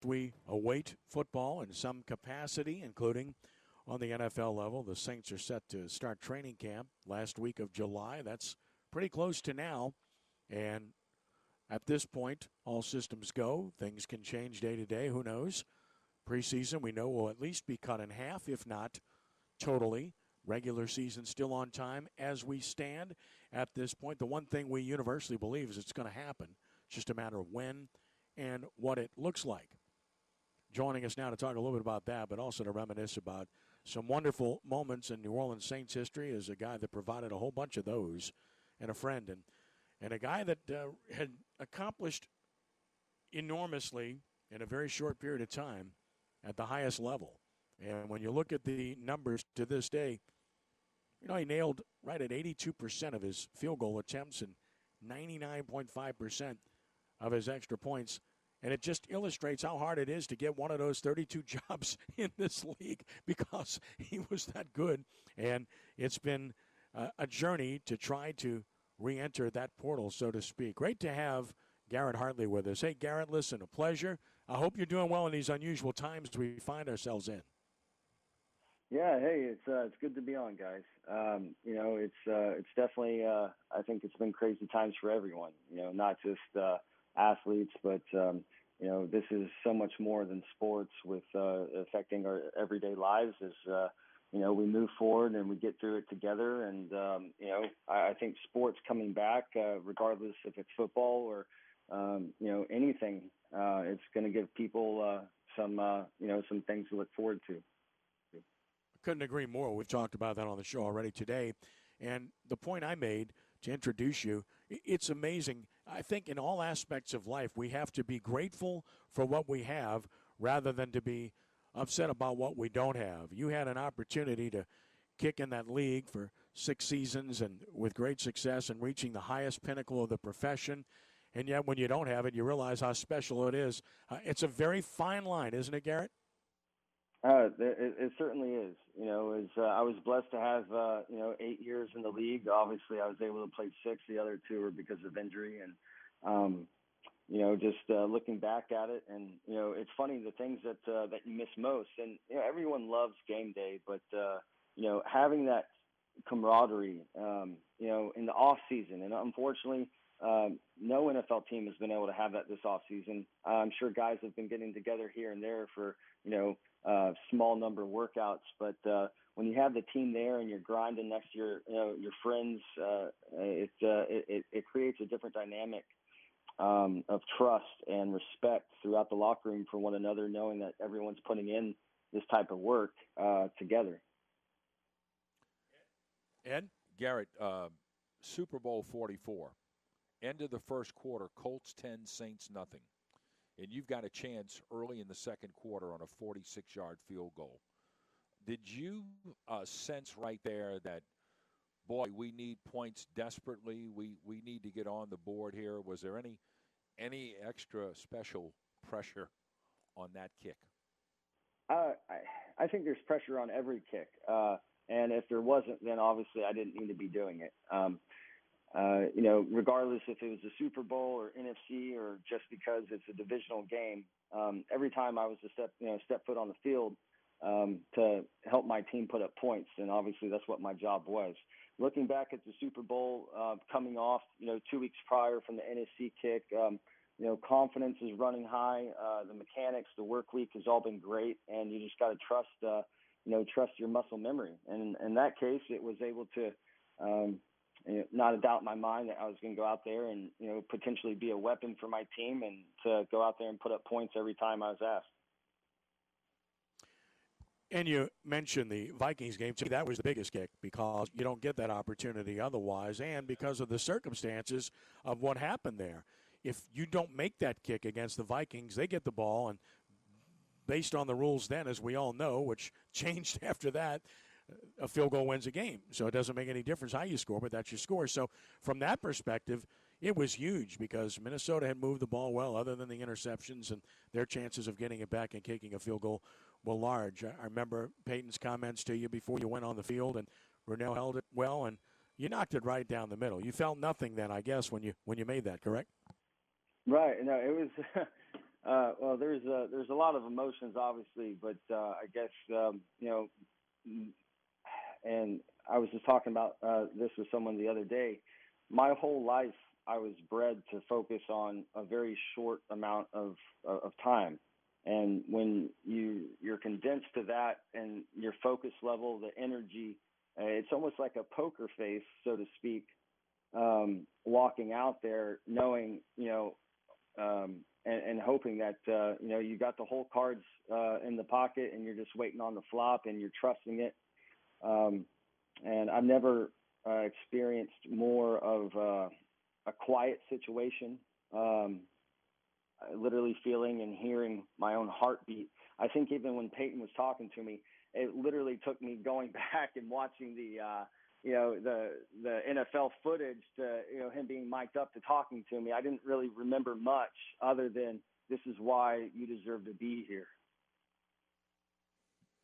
we await football in some capacity, including on the NFL level. The Saints are set to start training camp last week of July. That's pretty close to now. And at this point, all systems go. Things can change day to day. Who knows? Preseason, we know, will at least be cut in half, if not totally. Regular season still on time as we stand at this point. The one thing we universally believe is it's going to happen. It's just a matter of when and what it looks like. Joining us now to talk a little bit about that, but also to reminisce about some wonderful moments in New Orleans Saints history, is a guy that provided a whole bunch of those, and a friend, and a guy that had accomplished enormously in a very short period of time at the highest level. And when you look at the numbers to this day, you know, he nailed right at 82% of his field goal attempts and 99.5% of his extra points. And it just illustrates how hard it is to get one of those 32 jobs in this league because he was that good. And it's been a journey to try to re-enter that portal, so to speak. Great to have Garrett Hartley with us. Hey, Garrett, listen, a pleasure. I hope you're doing well in these unusual times we find ourselves in. Yeah, hey, it's good to be on, guys. You know, it's definitely I think it's been crazy times for everyone. You know, not just athletes, but you know, this is so much more than sports with affecting our everyday lives. As you know, we move forward and we get through it together. And you know, I think sports coming back, regardless if it's football or you know, anything, it's going to give people some you know, some things to look forward to. Couldn't agree more. We've talked about that on the show already today. And the point I made to introduce you, it's amazing. I think in all aspects of life, we have to be grateful for what we have rather than to be upset about what we don't have. You had an opportunity to kick in that league for 6 seasons and with great success and reaching the highest pinnacle of the profession. And yet when you don't have it, you realize how special it is. It's a very fine line, isn't it, Garrett? It certainly is. You know, I was blessed to have, you know, 8 years in the league. Obviously, I was able to play 6. The other 2 were because of injury. And, you know, just looking back at it, and, you know, it's funny, the things that you miss most. And, you know, everyone loves game day, but, you know, having that camaraderie, you know, in the off season. And unfortunately, no NFL team has been able to have that this off season. I'm sure guys have been getting together here and there for, you know, small number of workouts, but when you have the team there and you're grinding next to your friends, it creates a different dynamic of trust and respect throughout the locker room for one another, knowing that everyone's putting in this type of work together. Ed? Garrett, Super Bowl 44, end of the first quarter, Colts 10, Saints nothing. And you've got a chance early in the second quarter on a 46-yard field goal. Did you sense right there that, boy, we need points desperately, we need to get on the board here? Was there any extra special pressure on that kick? I think there's pressure on every kick. And if there wasn't, then obviously I didn't need to be doing it. You know, regardless if it was the Super Bowl or NFC or just because it's a divisional game, every time I was to step foot on the field to help my team put up points, and obviously that's what my job was. Looking back at the Super Bowl, coming off, you know, 2 weeks prior from the NFC kick, you know, confidence is running high. The mechanics, the work week has all been great, and you just got to trust, you know, trust your muscle memory. And in that case, it was able to. Not a doubt in my mind that I was going to go out there and, you know, potentially be a weapon for my team and to go out there and put up points every time I was asked. And you mentioned the Vikings game. To me, that was the biggest kick because you don't get that opportunity otherwise, and because of the circumstances of what happened there. If you don't make that kick against the Vikings, they get the ball, and based on the rules then, as we all know, which changed after that, a field goal wins a game. So it doesn't make any difference how you score, but that's your score. So from that perspective, it was huge because Minnesota had moved the ball well other than the interceptions, and their chances of getting it back and kicking a field goal were large. I remember Peyton's comments to you before you went on the field, and Brunell held it well, and you knocked it right down the middle. You felt nothing then, I guess, when you made that, correct? Right. No, it was Well, there's a lot of emotions, obviously, but I guess and I was just talking about this with someone the other day. My whole life, I was bred to focus on a very short amount of time, and when you're condensed to that, and your focus level, the energy, it's almost like a poker face, so to speak. Walking out there, knowing and hoping that you got the whole cards in the pocket, and you're just waiting on the flop, and you're trusting it. And I've never experienced more of a quiet situation. Literally feeling and hearing my own heartbeat. I think even when Peyton was talking to me, it literally took me going back and watching the NFL footage to him being mic'd up to talking to me. I didn't really remember much other than this is why you deserve to be here.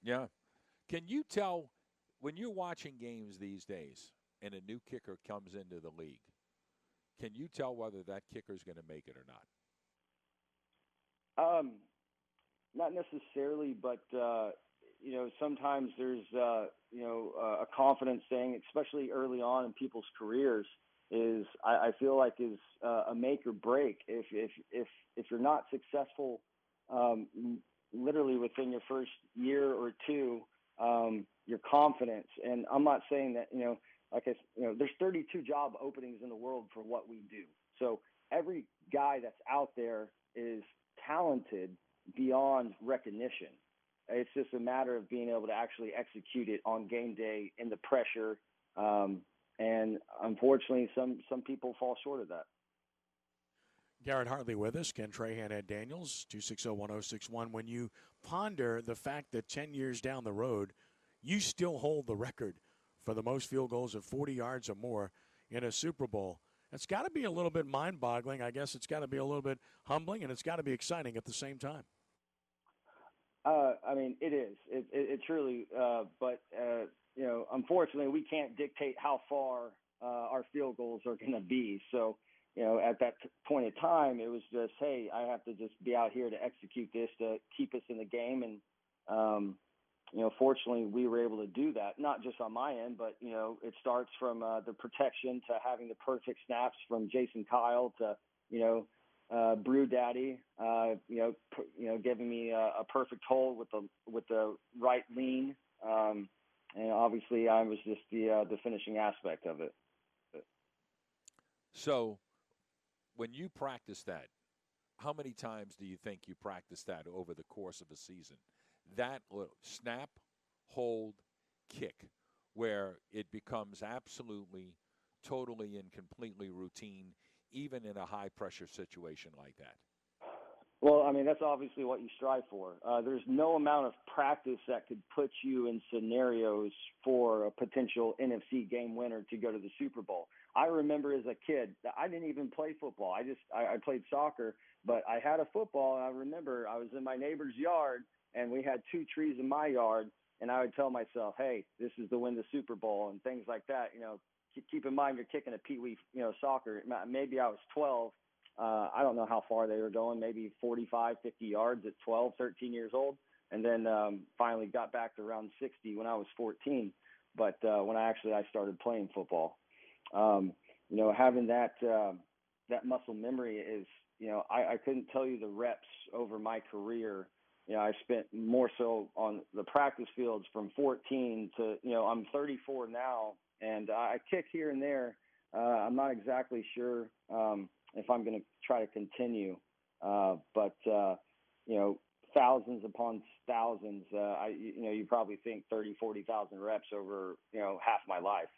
Yeah. Can you tell when you're watching games these days and a new kicker comes into the league, can you tell whether that kicker is going to make it or not? Not necessarily, but sometimes there's a confidence thing, especially early on in people's careers. I feel like is a make or break. If you're not successful, literally within your first year or two, your confidence. And I'm not saying that there's 32 job openings in the world for what we do. So every guy that's out there is talented beyond recognition. It's just a matter of being able to actually execute it on game day in the pressure. And unfortunately, some people fall short of that. Garrett Hartley with us, Ken Trahan, Ed Daniels, 260-1061. When you ponder the fact that 10 years down the road, you still hold the record for the most field goals of 40 yards or more in a Super Bowl, it's got to be a little bit mind-boggling. I guess it's got to be a little bit humbling, and it's got to be exciting at the same time. I mean, it is. It truly. But unfortunately, we can't dictate how far our field goals are going to be. So, at that point in time, it was just, hey, I have to just be out here to execute this to keep us in the game. And, fortunately, we were able to do that, not just on my end, but, it starts from the protection to having the perfect snaps from Jason Kyle to, Brew Daddy, giving me a perfect hole with the right lean. And obviously I was just the finishing aspect of it. So when you practice that, how many times do you think you practice that over the course of a season? That snap, hold, kick, where it becomes absolutely, totally, and completely routine, even in a high-pressure situation like that? Well, I mean, that's obviously what you strive for. There's no amount of practice that could put you in scenarios for a potential NFC game winner to go to the Super Bowl. I remember as a kid, I didn't even play football. I played soccer, but I had a football, and I remember I was in my neighbor's yard, and we had 2 trees in my yard, and I would tell myself, hey, this is to win the Super Bowl and things like that. Keep in mind you're kicking a peewee, soccer. Maybe I was 12. I don't know how far they were going, maybe 45, 50 yards at 12, 13 years old. And then finally got back to around 60 when I was 14. But when I started playing football, having that muscle memory is, I couldn't tell you the reps over my career. I spent more so on the practice fields from 14 to, I'm 34 now, and I kick here and there. I'm not exactly sure if I'm going to try to continue, but thousands upon thousands. You probably think 30, 40,000 reps over half my life.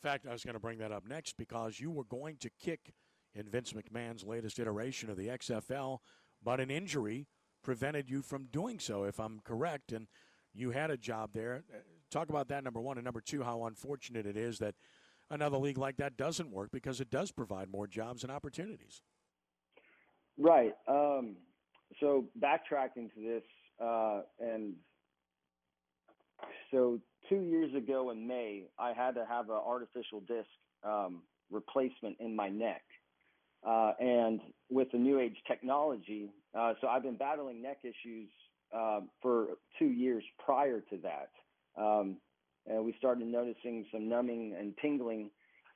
In fact, I was going to bring that up next because you were going to kick in Vince McMahon's latest iteration of the XFL, but an injury prevented you from doing so, if I'm correct, and you had a job there. Talk about that, number one, and number two, how unfortunate it is that another league like that doesn't work because it does provide more jobs and opportunities. Right. So backtracking to this, and so 2 years ago in May, I had to have an artificial disc replacement in my neck. and with the new age technology. So I've been battling neck issues for 2 years prior to that. And we started noticing some numbing and tingling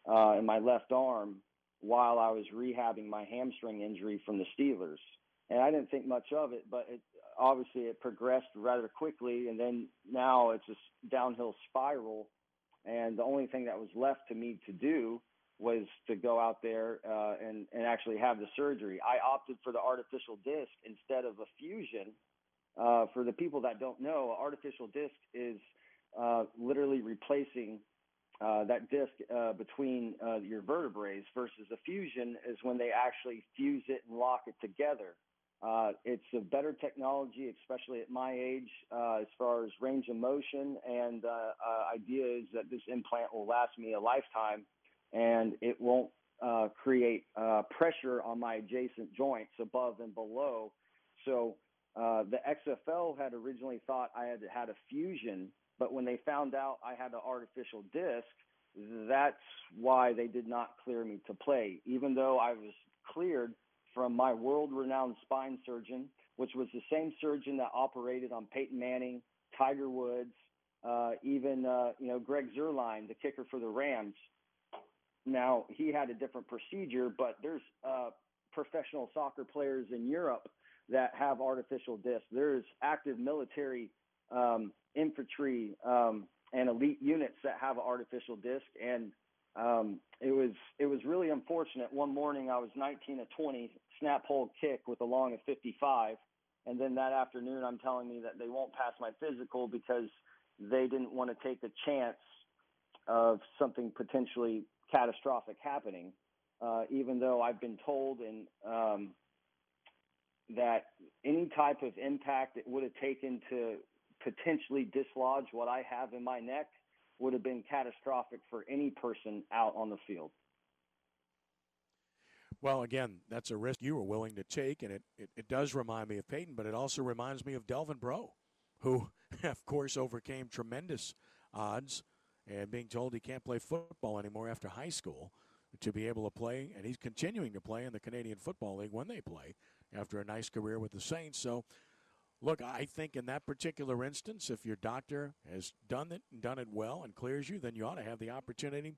in my left arm while I was rehabbing my hamstring injury from the Steelers. And I didn't think much of it, but obviously it progressed rather quickly. And then now it's a downhill spiral. And the only thing that was left to me to do was to go out there and actually have the surgery. I opted for the artificial disc instead of a fusion. For the people that don't know, artificial disc is literally replacing that disc between your vertebrae versus a fusion is when they actually fuse it and lock it together. It's a better technology, especially at my age, as far as range of motion. And idea is that this implant will last me a lifetime, and it won't create pressure on my adjacent joints above and below. So the XFL had originally thought I had a fusion, but when they found out I had an artificial disc, that's why they did not clear me to play, even though I was cleared from my world-renowned spine surgeon, which was the same surgeon that operated on Peyton Manning, Tiger Woods, even Greg Zuerlein, the kicker for the Rams. Now, he had a different procedure, but there's professional soccer players in Europe that have artificial discs. There's active military infantry and elite units that have an artificial disc. And it was really unfortunate. One morning I was 19 of 20, snap hold kick with a long of 55. And then that afternoon I'm telling me that they won't pass my physical because they didn't want to take a chance of something potentially catastrophic happening, even though I've been told that any type of impact it would have taken to potentially dislodge what I have in my neck would have been catastrophic for any person out on the field. Well, again, that's a risk you were willing to take, and it does remind me of Peyton, but it also reminds me of Delvin Breaux, who, of course, overcame tremendous odds and being told he can't play football anymore after high school to be able to play, and he's continuing to play in the Canadian Football League when they play after a nice career with the Saints. So, look, I think in that particular instance, if your doctor has done it well and clears you, then you ought to have the opportunity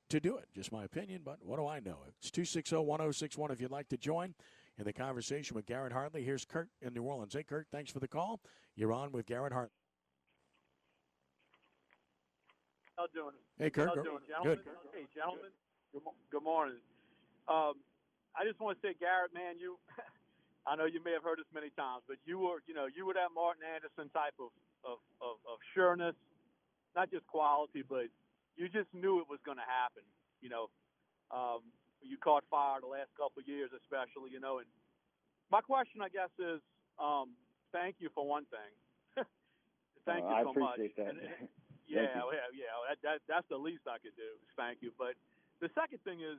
to do it. Just my opinion, but what do I know? It's 260-1061 if you'd like to join in the conversation with Garrett Hartley. Here's Kurt in New Orleans. Hey, Kurt, thanks for the call. You're on with Garrett Hartley. How doing? Hey, Kurt. How doing, gentlemen? Good. Hey, gentlemen. Good morning. I just want to say, Garrett, man, I know you may have heard this many times, but you were that Martin Anderson type of sureness, not just quality, but you just knew it was going to happen. You caught fire the last couple of years, especially. And my question, I guess, is thank you for one thing. Thank you so much. I appreciate that. Yeah. That's the least I could do. Thank you. But the second thing is,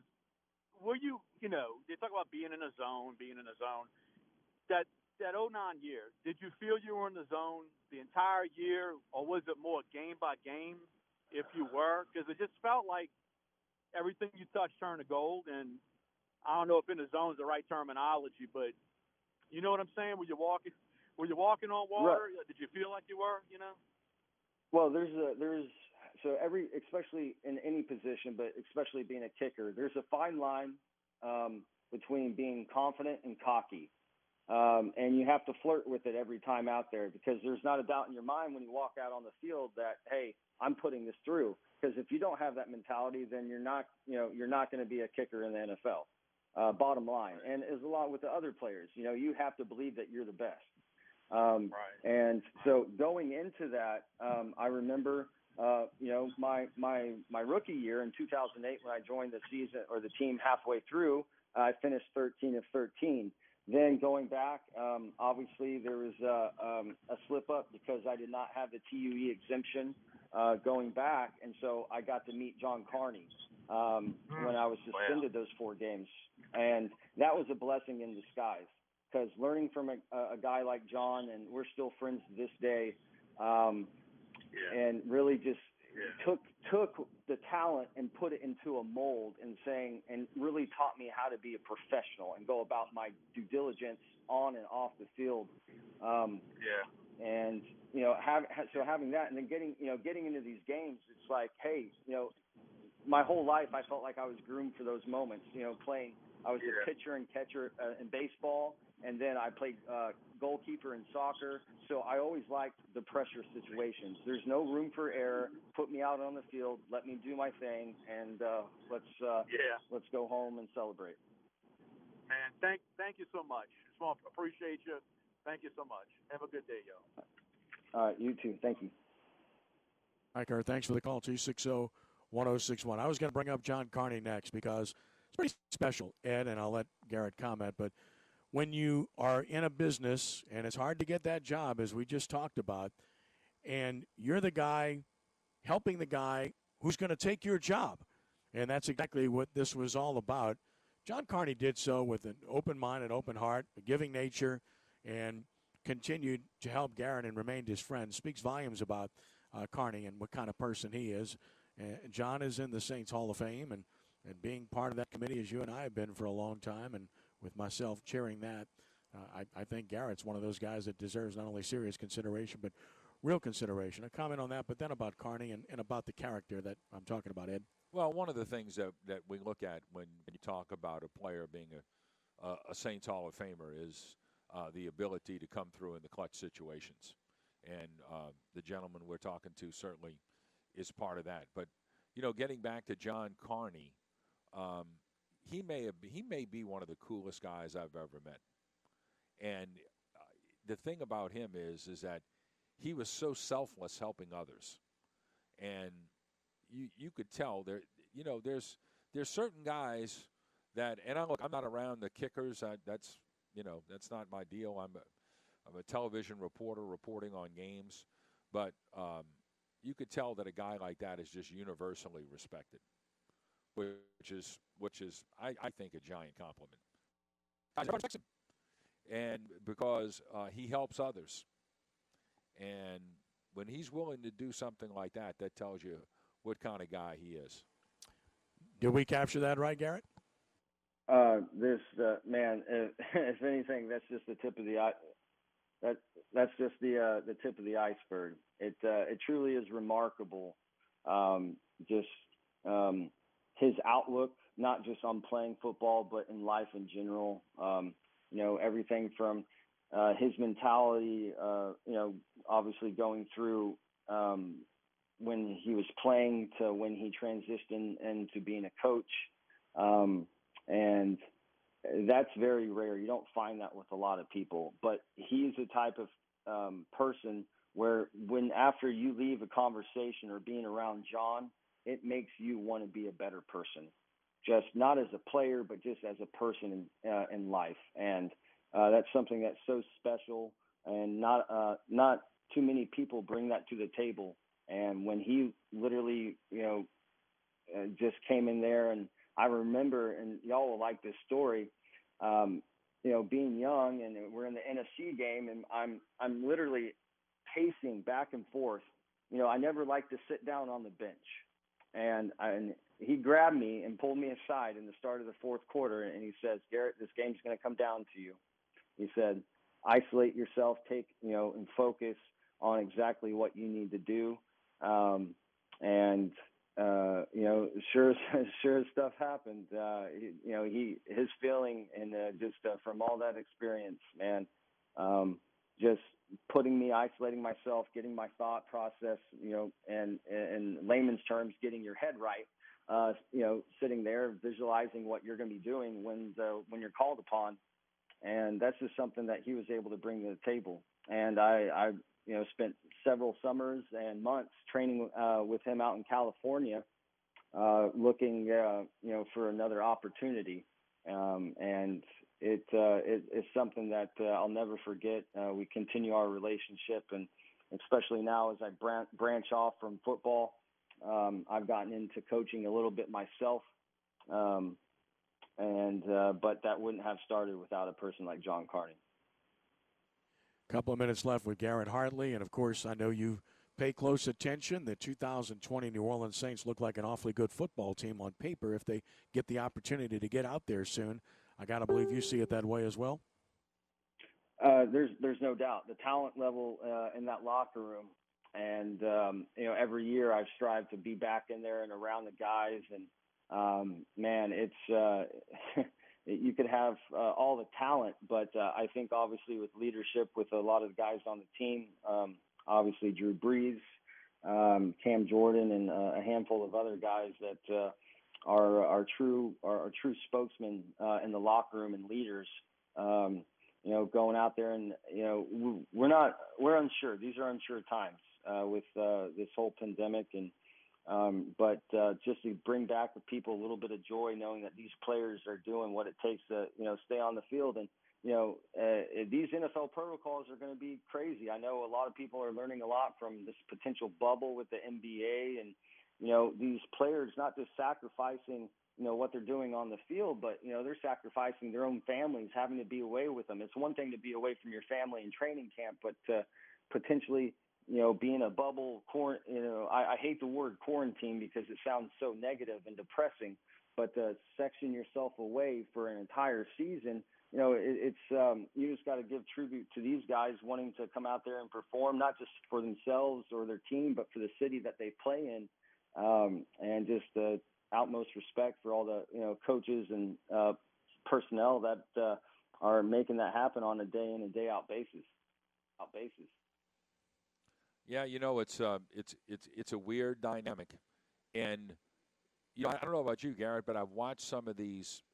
were you? They talk about being in a zone. That 09 year, did you feel you were in the zone the entire year, or was it more game by game? If you were, because it just felt like everything you touched turned to gold. And I don't know if in the zone is the right terminology, but you know what I'm saying? Were you walking on water? Right. Did you feel like you were? Well, so especially in any position, but especially being a kicker, there's a fine line between being confident and cocky. And you have to flirt with it every time out there, because there's not a doubt in your mind when you walk out on the field that, hey, I'm putting this through. Because if you don't have that mentality, then you're not going to be a kicker in the NFL. Bottom line. And as a lot with the other players, you have to believe that you're the best. Right. And so going into that, I remember, my rookie year in 2008 when I joined the season or the team halfway through, I finished 13 of 13. Then going back, obviously there was a slip up because I did not have the TUE exemption going back, and so I got to meet John Carney when I was suspended those 4 games, and that was a blessing in disguise, because learning from a guy like John, and we're still friends to this day, and really just took the talent and put it into a mold and really taught me how to be a professional and go about my due diligence on and off the field. And having that and then getting into these games, it's like, hey, my whole life I felt like I was groomed for those moments. Playing, I was a pitcher and catcher in baseball, and then I played goalkeeper in soccer. So I always liked the pressure situations. There's no room for error. Put me out on the field, let me do my thing, and let's go home and celebrate. Man, thank you so much. Just appreciate you. Thank you so much. Have a good day, yo. All right, you too. Thank you. All right, Garrett, thanks for the call, 260-1061. I was going to bring up John Carney next because it's pretty special, Ed, and I'll let Garrett comment. But when you are in a business, and it's hard to get that job, as we just talked about, and you're the guy helping the guy who's going to take your job, and that's exactly what this was all about. John Carney did so with an open mind and open heart, a giving nature, and continued to help Garrett and remained his friend. Speaks volumes about Carney and what kind of person he is. John is in the Saints Hall of Fame, and being part of that committee, as you and I have been for a long time, and with myself chairing that, I think Garrett's one of those guys that deserves not only serious consideration, but real consideration. A comment on that, but then about Carney and about the character that I'm talking about, Ed. Well, one of the things that we look at when you talk about a player being a Saints Hall of Famer is the ability to come through in the clutch situations. And the gentleman we're talking to certainly is part of that. But, getting back to John Carney, he may be one of the coolest guys I've ever met. And the thing about him is that he was so selfless helping others. And you could tell there's certain guys that, and I'm not around the kickers. That's not my deal. I'm a television reporter reporting on games, but you could tell that a guy like that is just universally respected, which is I think a giant compliment. Everyone respects him, and because he helps others, and when he's willing to do something like that, that tells you what kind of guy he is. Did we capture that right, Garrett? Man, if anything, that's just the tip of the that's just the tip of the iceberg. It truly is remarkable. His outlook, not just on playing football, but in life in general. Everything from his mentality. Obviously going through when he was playing to when he transitioned into being a coach. And that's very rare. You don't find that with a lot of people. But he's the type of person where after you leave a conversation or being around John, it makes you want to be a better person. Just not as a player, but just as a person in life. And that's something that's so special, and not too many people bring that to the table. And when he literally, just came in there, and I remember, and y'all will like this story, being young, and we're in the NFC game, and I'm literally pacing back and forth. I never liked to sit down on the bench, and he grabbed me and pulled me aside in the start of the fourth quarter, and he says, "Garrett, this game's going to come down to you." He said, "Isolate yourself, and focus on exactly what you need to do." Sure as stuff happened, his feeling and just from all that experience, man, just isolating myself, getting my thought process, and in layman's terms, getting your head right, sitting there visualizing what you're going to be doing when you're called upon. And that's just something that he was able to bring to the table. And I spent several summers and months training with him out in California, looking, for another opportunity. And it's something that I'll never forget. We continue our relationship, and especially now as I branch off from football, I've gotten into coaching a little bit myself. But that wouldn't have started without a person like John Carney. Couple of minutes left with Garrett Hartley, and of course I know you've pay close attention. The 2020 New Orleans Saints look like an awfully good football team on paper if they get the opportunity to get out there soon. I got to believe you see it that way as well. There's no doubt the talent level in that locker room, and every year I've strived to be back in there and around the guys, and man, it's you could have all the talent, but I think obviously with leadership with a lot of the guys on the team, obviously Drew Brees, Cam Jordan, and a handful of other guys that are true spokesmen in the locker room and leaders. Going out there and we're unsure. These are unsure times with this whole pandemic, and but just to bring back the people a little bit of joy, knowing that these players are doing what it takes to stay on the field, and these NFL protocols are going to be crazy. I know a lot of people are learning a lot from this potential bubble with the NBA, and these players not just sacrificing what they're doing on the field, but they're sacrificing their own families, having to be away with them. It's one thing to be away from your family in training camp, but potentially be in a bubble. I hate the word quarantine because it sounds so negative and depressing, but to section yourself away for an entire season, it's you just got to give tribute to these guys wanting to come out there and perform, not just for themselves or their team, but for the city that they play in, and just utmost respect for all the coaches and personnel that are making that happen on a day in and day out basis. Yeah, it's a weird dynamic, and I don't know about you, Garrett, but I've watched some of these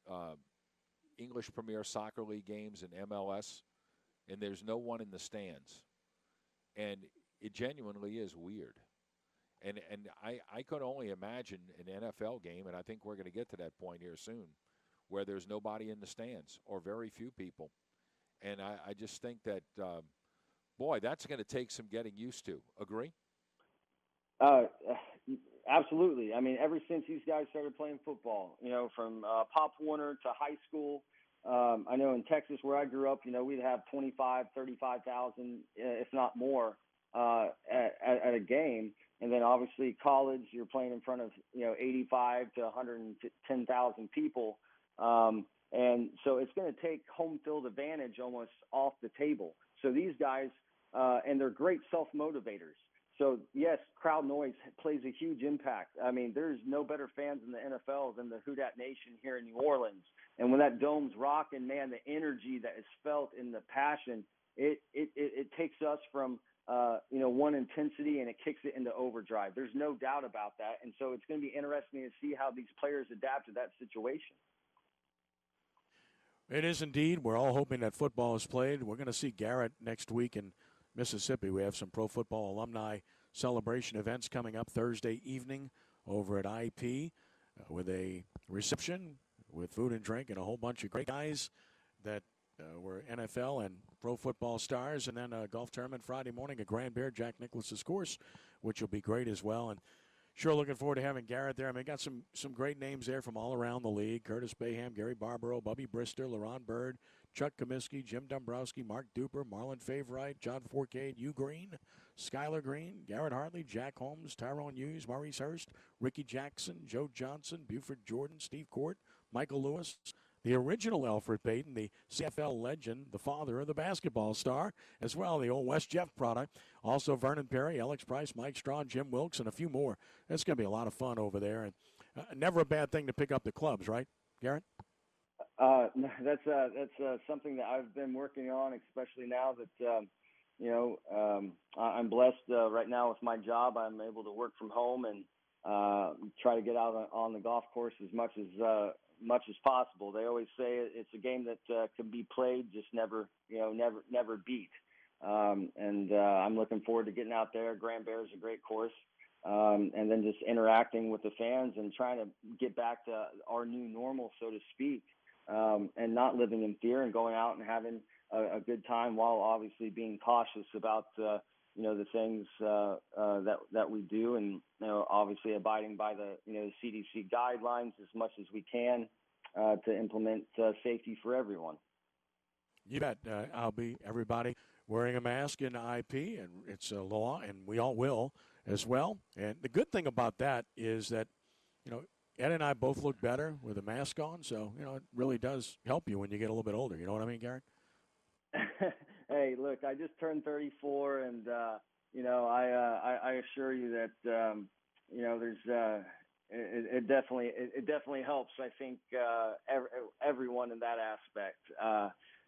English Premier Soccer League games in MLS, and there's no one in the stands, and it genuinely is weird. And I could only imagine an NFL game, and I think we're going to get to that point here soon, where there's nobody in the stands or very few people. And I just think that, boy, that's going to take some getting used to. Agree? Absolutely. I mean, ever since these guys started playing football, from Pop Warner to high school, I know in Texas where I grew up, we'd have 25, 35,000, if not more, at a game. And then obviously college, you're playing in front of, 85 to 110,000 people. And so it's going to take home field advantage almost off the table. So these guys, and they're great self-motivators. So, yes, crowd noise plays a huge impact. I mean, there's no better fans in the NFL than the Who Dat Nation here in New Orleans. And when that dome's rocking, man, the energy that is felt in the passion, it takes us from one intensity and it kicks it into overdrive. There's no doubt about that. And so it's going to be interesting to see how these players adapt to that situation. It is indeed. We're all hoping that football is played. We're going to see Garrett next week in Mississippi. We have some pro football alumni celebration events coming up Thursday evening over at IP with a reception with food and drink and a whole bunch of great guys that were NFL and pro football stars, and then a golf tournament Friday morning at Grand Bear, Jack Nicklaus's course, which will be great as well. And sure looking forward to having Garrett there. I mean, got some great names there from all around the league. Curtis Bayham, Gary Barbaro, Bubby Brister, LaRon Bird, Chuck Comiskey, Jim Dombrowski, Mark Duper, Marlon Favorite, John Forcade, Hugh Green, Skylar Green, Garrett Hartley, Jack Holmes, Tyrone Hughes, Maurice Hurst, Ricky Jackson, Joe Johnson, Buford Jordan, Steve Court, Michael Lewis, the original Alfred Payton, the CFL legend, the father of the basketball star, as well, the old West Jeff product. Also Vernon Perry, Alex Price, Mike Straw, Jim Wilkes, and a few more. It's going to be a lot of fun over there. And never a bad thing to pick up the clubs, right, Garrett? That's something that I've been working on, especially now that, I'm blessed right now with my job. I'm able to work from home and try to get out on the golf course as much as possible. They always say it's a game that can be played, just never beat. And I'm looking forward to getting out there. Grand Bear is a great course. And then just interacting with the fans and trying to get back to our new normal, so to speak, and not living in fear and going out and having a good time while obviously being cautious about, the things that we do, and obviously abiding by the CDC guidelines as much as we can to implement safety for everyone. You bet. I'll be everybody wearing a mask in IP, and it's a law, and we all will as well. And the good thing about that is that, Ed and I both look better with a mask on, so, it really does help you when you get a little bit older. You know what I mean, Garrett? Hey, look, I just turned 34, and, I assure you that, there's it definitely helps. I think everyone in that aspect.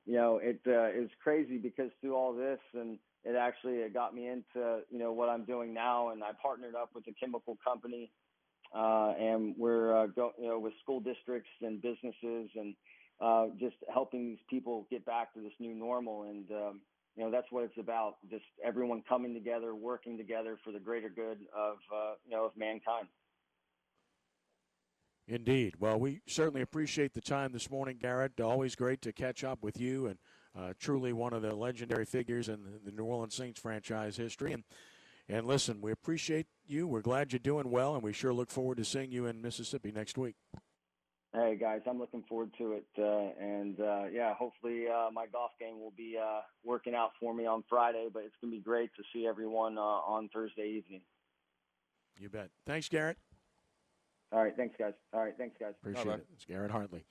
It's crazy because through all this, and it got me into what I'm doing now, and I partnered up with a chemical company, and we're with school districts and businesses, and just helping these people get back to this new normal, and that's what it's about. Just everyone coming together, working together for the greater good of mankind. Indeed. Well, we certainly appreciate the time this morning, Garrett. Always great to catch up with you, and truly one of the legendary figures in the New Orleans Saints franchise history. And listen, we appreciate you. We're glad you're doing well, and we sure look forward to seeing you in Mississippi next week. Hey, guys, I'm looking forward to it. Hopefully my golf game will be working out for me on Friday, but it's going to be great to see everyone on Thursday evening. You bet. Thanks, Garrett. All right, thanks, guys. Appreciate it. It's Garrett Hartley.